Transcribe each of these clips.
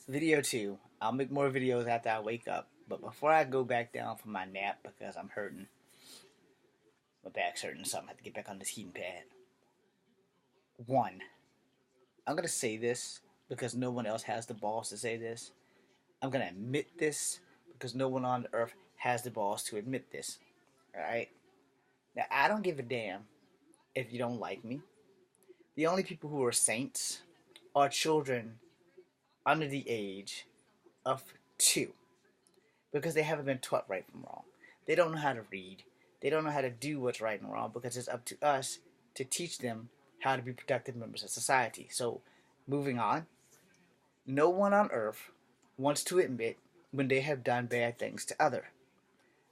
Video 2. I'll make more videos after I wake up. But before I go back down from my nap because I'm hurting, my back's hurting, so I'm gonna have to get back on this heating pad. One, I'm gonna say this because no one else has the balls to say this. I'm gonna admit this because no one on earth has the balls to admit this. Alright? Now, I don't give a damn if you don't like me. The only people who are saints are children under the age of 2 because they haven't been taught right from wrong. They don't know how to read. They don't know how to do what's right and wrong because it's up to us to teach them how to be productive members of society. So, moving on, no one on earth wants to admit when they have done bad things to other.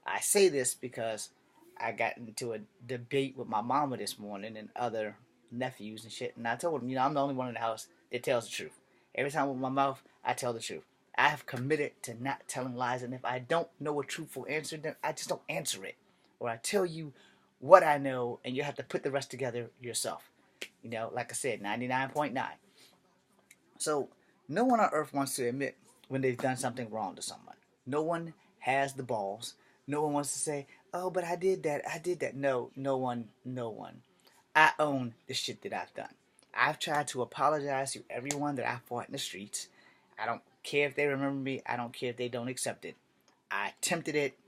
I say this because I got into a debate with my mama this morning and other nephews and shit, and I told them, I'm the only one in the house that tells the truth. Every time with my mouth, I tell the truth. I have committed to not telling lies, and if I don't know a truthful answer, then I just don't answer it. Or I tell you what I know, and you have to put the rest together yourself. Like I said, 99.9. So, no one on earth wants to admit when they've done something wrong to someone. No one has the balls. No one wants to say, oh, but I did that. I did that. No, no one, no one. I own the shit that I've done. I've tried to apologize to everyone that I fought in the streets. I don't care if they remember me. I don't care if they don't accept it. I attempted it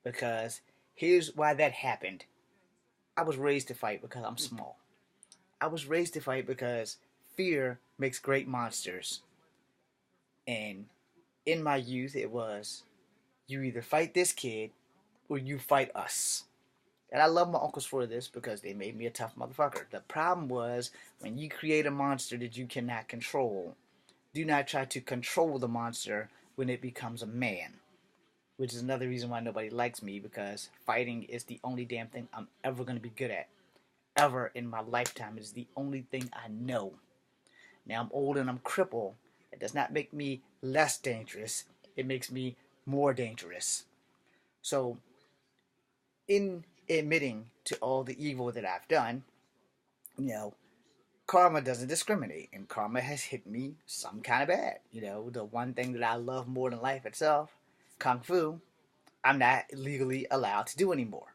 because here's why that happened. I was raised to fight because I'm small. I was raised to fight because fear makes great monsters. And in my youth, it was you either fight this kid or you fight us. And I love my uncles for this because they made me a tough motherfucker. The problem was when you create a monster that you cannot control, do not try to control the monster when it becomes a man. Which is another reason why nobody likes me because fighting is the only damn thing I'm ever going to be good at. Ever in my lifetime. It is the only thing I know. Now I'm old and I'm crippled. It does not make me less dangerous. It makes me more dangerous. So, in admitting to all the evil that I've done, you know, karma doesn't discriminate, and karma has hit me some kind of bad. The one thing that I love more than life itself, kung fu, I'm not legally allowed to do anymore.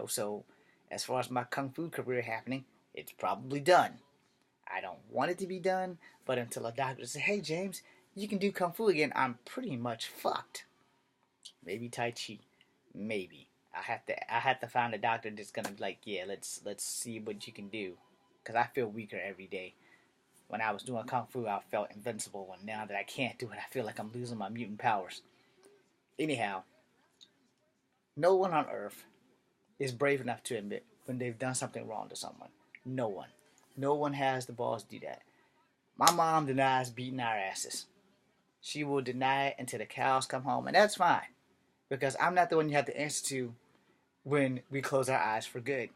So as far as my kung fu career happening, it's probably done. I don't want it to be done, but until a doctor says, "Hey James, you can do kung fu again," I'm pretty much fucked. Maybe Tai Chi, maybe. I have to find a doctor that's gonna be like, yeah, let's see what you can do, cause I feel weaker every day. When I was doing kung fu, I felt invincible, and now that I can't do it, I feel like I'm losing my mutant powers. Anyhow, no one on earth is brave enough to admit when they've done something wrong to someone. No one. No one has the balls to do that. My mom denies beating our asses. She will deny it until the cows come home, and that's fine because I'm not the one you have to answer to when we close our eyes for good.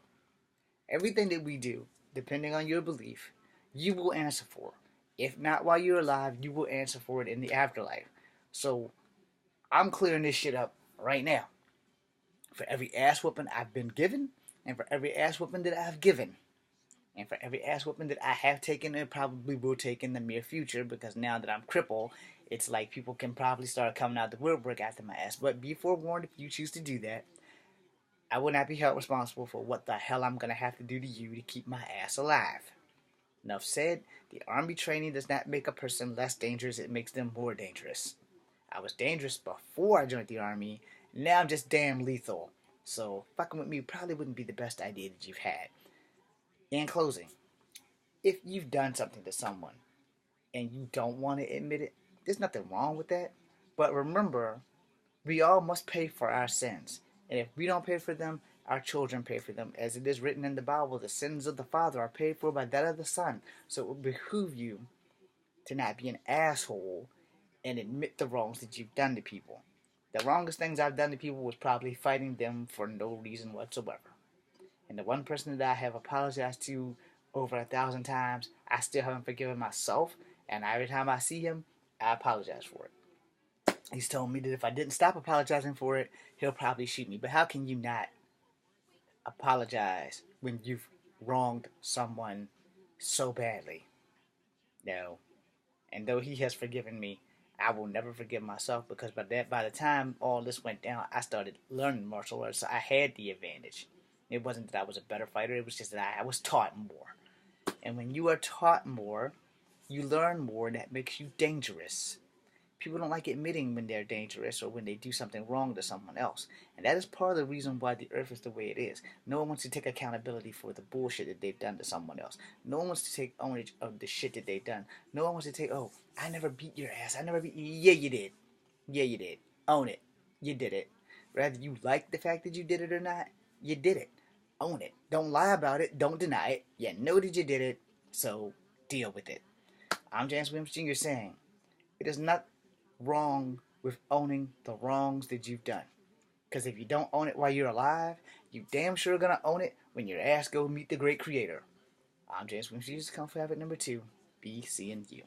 Everything that we do, depending on your belief, you will answer for. If not while you're alive, you will answer for it in the afterlife. So I'm clearing this shit up right now. For every ass whooping I've been given, and for every ass whooping that I've given, and for every ass whooping that I have taken and probably will take in the near future, because now that I'm crippled, it's like people can probably start coming out the woodwork after my ass. But be forewarned, if you choose to do that, I will not be held responsible for what the hell I'm going to have to do to you to keep my ass alive. Enough said, the army training does not make a person less dangerous, it makes them more dangerous. I was dangerous before I joined the army, now I'm just damn lethal. So, fucking with me probably wouldn't be the best idea that you've had. In closing, if you've done something to someone and you don't want to admit it, there's nothing wrong with that. But remember, we all must pay for our sins. And if we don't pay for them, our children pay for them. As it is written in the Bible, the sins of the father are paid for by that of the son. So it will behoove you to not be an asshole and admit the wrongs that you've done to people. The wrongest things I've done to people was probably fighting them for no reason whatsoever. And the one person that I have apologized to over 1,000 times, I still haven't forgiven myself. And every time I see him, I apologize for it. He's told me that if I didn't stop apologizing for it, he'll probably shoot me. But how can you not apologize when you've wronged someone so badly? No. And though he has forgiven me, I will never forgive myself because by the time all this went down, I started learning martial arts, so I had the advantage. It wasn't that I was a better fighter; it was just that I was taught more. And when you are taught more, you learn more, and that makes you dangerous. People don't like admitting when they're dangerous or when they do something wrong to someone else. And that is part of the reason why the earth is the way it is. No one wants to take accountability for the bullshit that they've done to someone else. No one wants to take ownership of the shit that they've done. No one wants to take, oh, I never beat your ass. I never beat you. Yeah, you did. Yeah, you did. Own it. You did it. Whether you like the fact that you did it or not, you did it. Own it. Don't lie about it. Don't deny it. You know that you did it. So deal with it. I'm James Williams Jr. saying, it is not wrong with owning the wrongs that you've done. Because if you don't own it while you're alive, you damn sure gonna own it when your ass go meet the great creator. I'm James Williams, Jesus Kung Fu Habit number 2. Be seeing you.